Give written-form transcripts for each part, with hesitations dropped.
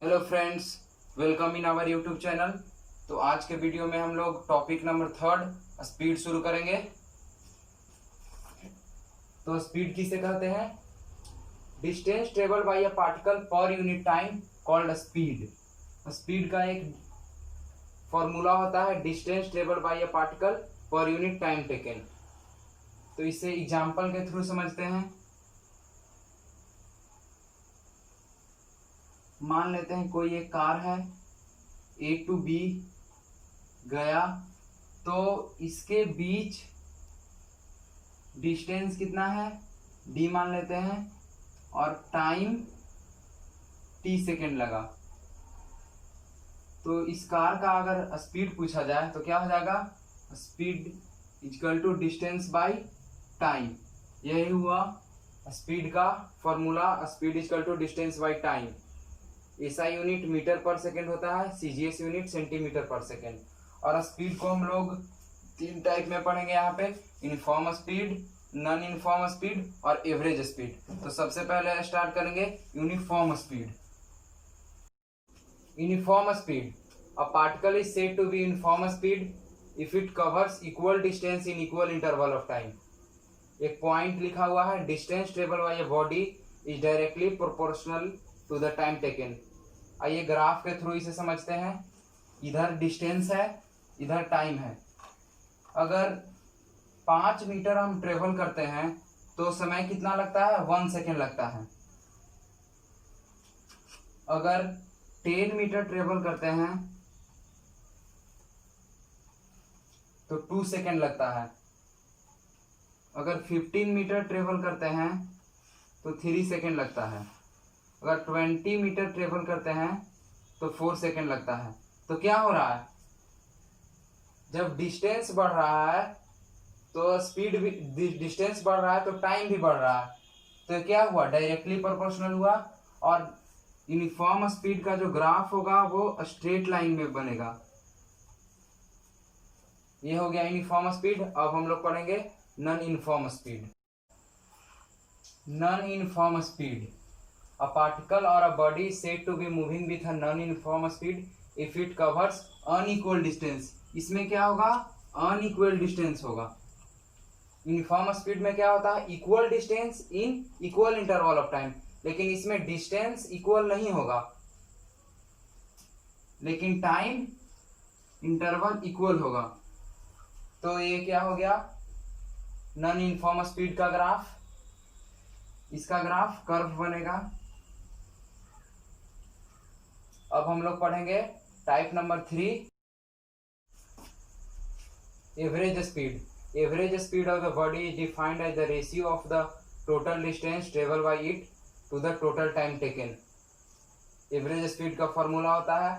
Hello friends, welcome in our YouTube channel. तो आज के वीडियो में हम लोग टॉपिक नंबर 3 स्पीड शुरू करेंगे। तो स्पीड किसे कहते हैं? Distance travel bye a particle per unit time called speed. Speed का एक फॉर्मूला होता है distance travel bye a particle per unit time taken. तो इसे एग्जाम्पल के थ्रू समझते हैं। मान लेते हैं कोई एक कार है, ए टू बी गया, तो इसके बीच डिस्टेंस कितना है, डी मान लेते हैं, और टाइम टी सेकेंड लगा। तो इस कार का अगर स्पीड पूछा जाए तो क्या हो जाएगा? Speed equal to distance by time. यही हुआ स्पीड का formula, speed equal to distance by time. SI unit metre per second होता है, CGS unit centimetre per second. और स्पीड को हम लोग 3 टाइप में पढ़ेंगे यहाँ पे, uniform speed, non uniform speed और एवरेज स्पीड। तो सबसे पहले स्टार्ट करेंगे uniform speed. Uniform speed, a particle is said to be uniform speed if it covers equal distance in equal interval of time. एक पॉइंट लिखा हुआ है, distance travel by a body is directly proportional to the time taken. आइए graph के through इसे समझते हैं। इधर डिस्टेंस है, इधर टाइम है। अगर 5 मीटर हम ट्रेवल करते हैं तो समय कितना लगता है? 1 सेकेंड लगता है। अगर 10 मीटर ट्रेवल करते हैं तो 2 सेकेंड लगता है। अगर 15 मीटर ट्रेवल करते हैं तो 3 सेकेंड लगता है। अगर 20 मीटर ट्रेवल करते हैं तो 4 सेकेंड लगता है। तो क्या हो रहा है? जब डिस्टेंस बढ़ रहा है तो स्पीड भी, डिस्टेंस बढ़ रहा है तो टाइम भी बढ़ रहा है। तो क्या हुआ? डायरेक्टली प्रोपोर्शनल हुआ। और यूनिफॉर्म स्पीड का जो ग्राफ होगा वो स्ट्रेट लाइन में बनेगा। ये हो गया यूनिफॉर्म स्पीड। अब हम लोग पढ़ेंगे non uniform speed. Non uniform speed, a particle or a body is said to be moving with a non-uniform speed if it covers unequal distance। इसमें क्या होगा? अनइक्वल डिस्टेंस होगा। यूनिफॉर्म स्पीड में क्या होता है? Equal distance in equal interval of time. लेकिन इसमें डिस्टेंस इक्वल नहीं होगा, लेकिन टाइम इंटरवल इक्वल होगा। तो ये क्या हो गया? नॉन यूनिफॉर्म स्पीड का ग्राफ। इसका ग्राफ कर्व बनेगा। अब हम लोग पढ़ेंगे type number 3, average speed. Average speed of the body is defined as the ratio of the total distance travel by it to the total time taken. Average speed का formula होता है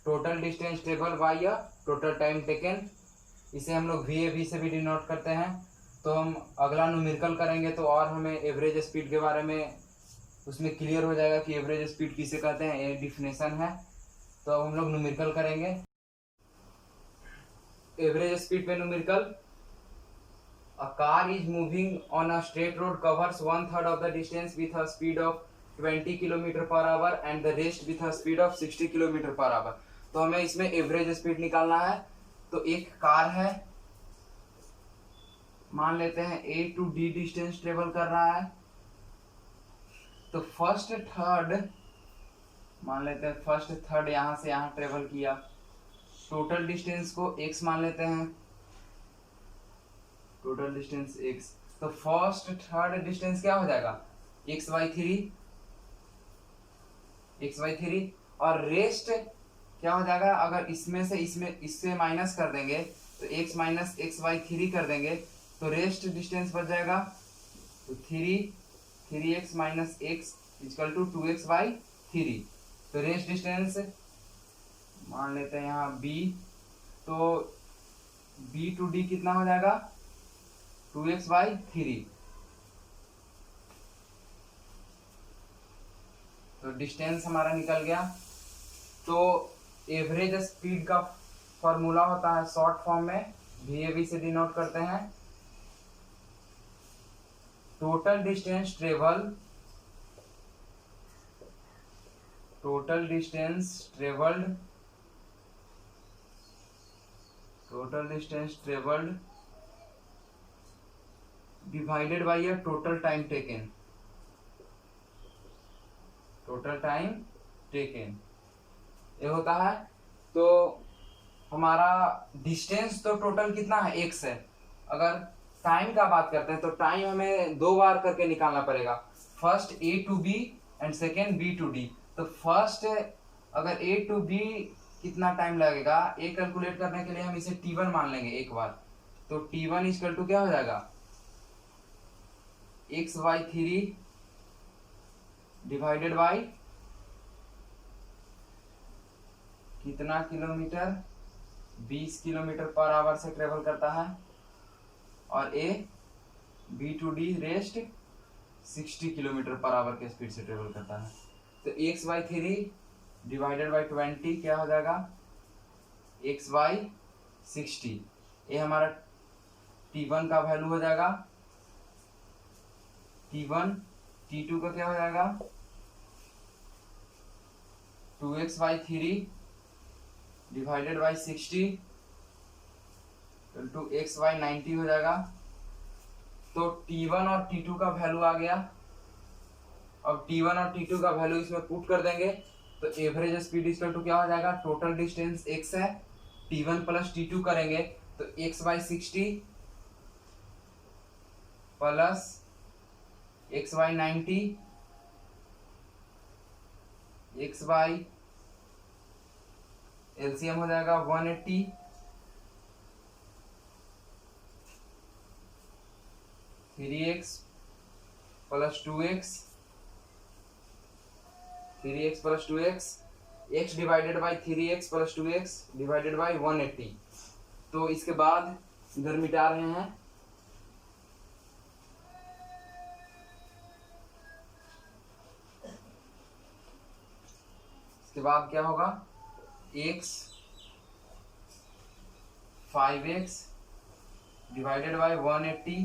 total distance travel by total time taken. इसे हम लोग VAB से भी denote करते हैं। तो हम अगला न्यूमेरिकल करेंगे तो और हमें एवरेज स्पीड के बारे में उसमें क्लियर हो जाएगा कि एवरेज स्पीड किसे कहते हैं, ये डिफिनेशन है। तो अब हम लोग न्यूमेरिकल करेंगे। एवरेज स्पीड पे numerical, a car is moving on a straight road covers 1/3 of the distance with a speed of 20 kilometre per our and the rest with a speed of 60 kilometre per our. तो हमें इसमें average speed निकालना है। तो एक car है, मान लेते हैं A to D distance travel कर रहा है। तो फर्स्ट थर्ड मान लेते हैं, फर्स्ट थर्ड यहां से यहां ट्रेवल किया। टोटल डिस्टेंस को x मान लेते हैं, टोटल डिस्टेंस x। तो फर्स्ट थर्ड डिस्टेंस क्या हो जाएगा? x/3, x/3। और रेस्ट क्या हो जाएगा? अगर इसमें से इससे माइनस कर देंगे तो x माइनस x/3 कर देंगे तो रेस्ट डिस्टेंस बच जाएगा। तो 3x minus x equal to 2x/3। तो रेस्ट डिस्टेंस मान लेते हैं यहाँ b। तो b टू d कितना हो जाएगा? 2x/3। तो डिस्टेंस हमारा निकल गया। तो एवरेज स्पीड का फॉर्मूला होता है शॉर्ट फॉर्म में, VAB से डिनोट करते हैं total distance travel total distance travelled divided by a total time taken ये होता है। तो हमारा डिस्टेंस तो टोटल कितना है x है। अगर टाइम का बात करते हैं तो टाइम हमें 2 बार करके निकालना पड़ेगा, first a to b and second b to d। तो फर्स्ट अगर a टू b कितना टाइम लगेगा a कैलकुलेट करने के लिए हम इसे t1 मान लेंगे एक बार। तो t1 इक्वल टू क्या हो जाएगा, x/3 डिवाइडेड बाई कितना किलोमीटर, 20 किलोमीटर पर आवर से ट्रेवल करता है, और a b to d rest 60 kilometre per hour के स्पीड से ट्रेवल करता है। तो x/3 डिवाइडेड बाई 20 क्या हो जाएगा, x/60। ये हमारा t1 का वैल्यू हो जाएगा, t1। t2 का क्या हो जाएगा, 2x/3 divided by 60 into x/90 हो जाएगा। तो t1 और t2 का वैल्यू आ गया। अब t1 और t2 का वैल्यू इसमें पुट कर देंगे तो एवरेज स्पीड इक्वल टू क्या हो जाएगा, टोटल डिस्टेंस x है, t1 प्लस t2 करेंगे तो x/60 plus x/90 x/ LCM हो जाएगा 180 3x plus 2x x divided by 3x plus 2x divided by 180। तो इसके बाद इधर मिटा रहे हैं, इसके बाद क्या होगा, x 5x divided by 180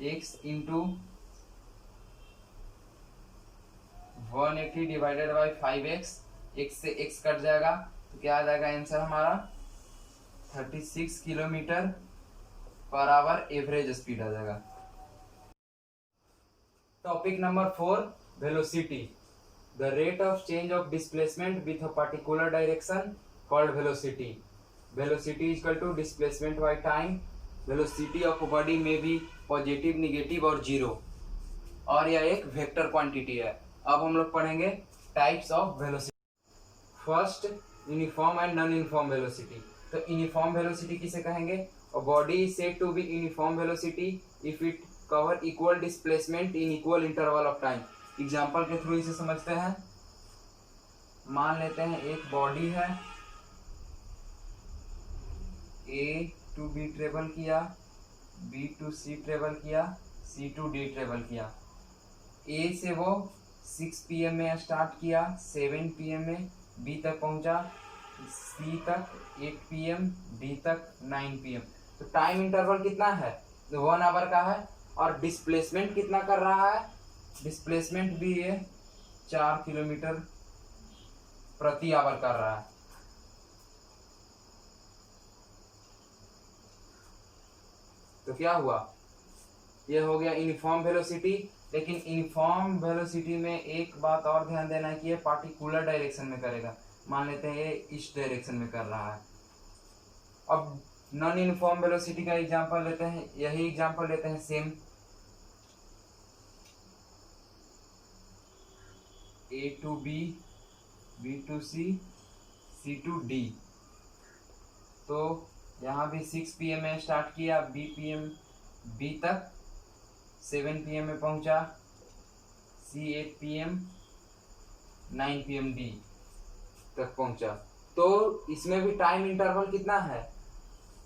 x into 180 divided by 5x, x से x कट जाएगा तो क्या आ जाएगा आंसर हमारा 36 kilometre per our average speed आ जाएगा। Topic number 4, velocity, the rate of change of displacement with a particular direction called velocity. Velocity is equal to displacement by time. Velocity of a body may be positive, negative और zero, और यह एक vector quantity है। अब हम लोग पढ़ेंगे types of velocity. First, uniform and non uniform velocity. तो यूनिफॉर्म वेलोसिटी किसे कहेंगे, a body is said to be uniform velocity if it cover equal displacement in equal interval of time. Example के through इसे समझते हैं। मान लेते हैं एक बॉडी है, ए टू बी ट्रेवल किया, बी टू सी ट्रेवल किया, सी टू डी ट्रेवल किया। ए से वो 6 PM में स्टार्ट किया, 7 PM में बी तक पहुंचा, सी तक 8 PM, डी तक 9 PM। तो टाइम इंटरवल कितना है, 1 आवर का है, और डिस्प्लेसमेंट कितना कर रहा है, डिस्प्लेसमेंट भी ये 4 किलोमीटर प्रति आवर कर रहा है। तो क्या हुआ, ये हो गया यूनिफॉर्म वेलोसिटी। लेकिन यूनिफॉर्म वेलोसिटी में एक बात और ध्यान देना है कि ये पार्टिकुलर डायरेक्शन में करेगा। मान लेते हैं ये इस डायरेक्शन में कर रहा है। अब नॉन यूनिफॉर्म वेलोसिटी का एग्जांपल लेते हैं, यही एग्जांपल लेते हैं same. A to B, B to C, C to D. तो यहाँ भी 6 PM में स्टार्ट किया, बी तक 7 PM में पहुंचा, सी 8 PM, 9 PM डी तक पहुंचा। तो इसमें भी टाइम इंटरवल कितना है,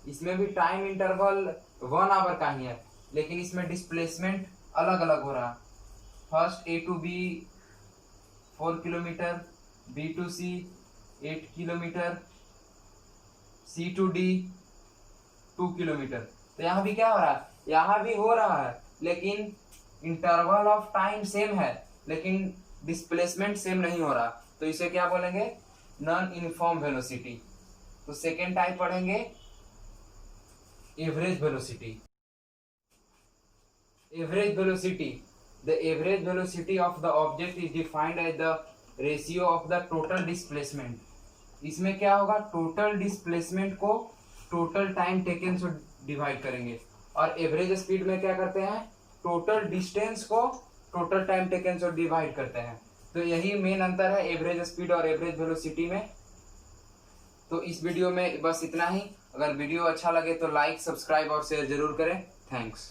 इसमें भी टाइम इंटरवल 1 आवर का ही है, लेकिन इसमें डिस्प्लेसमेंट अलग अलग हो रहा है। First A to B 4 kilometre, B to C 8 kilometre, C to D 2 kilometre. तो यहाँ भी क्या हो रहा है, यहाँ भी हो रहा है, लेकिन इंटरवल ऑफ टाइम सेम है, लेकिन डिस्प्लेसमेंट सेम नहीं हो रहा, तो इसे क्या बोलेंगे, नॉन यूनिफॉर्म वेलोसिटी। तो सेकेंड टाइप पढ़ेंगे average velocity. Average velocity, the average velocity of the object is defined as the ratio of the total displacement. इसमें क्या होगा, टोटल डिस्प्लेसमेंट को टोटल टाइम टेकन से डिवाइड करेंगे, और एवरेज स्पीड में क्या करते हैं, टोटल डिस्टेंस को टोटल टाइम टेकन से डिवाइड करते हैं। तो यही मेन अंतर है एवरेज स्पीड और एवरेज वेलोसिटी में। तो इस वीडियो में बस इतना ही। अगर वीडियो अच्छा लगे तो लाइक, सब्सक्राइब और शेयर जरूर करें। थैंक्स।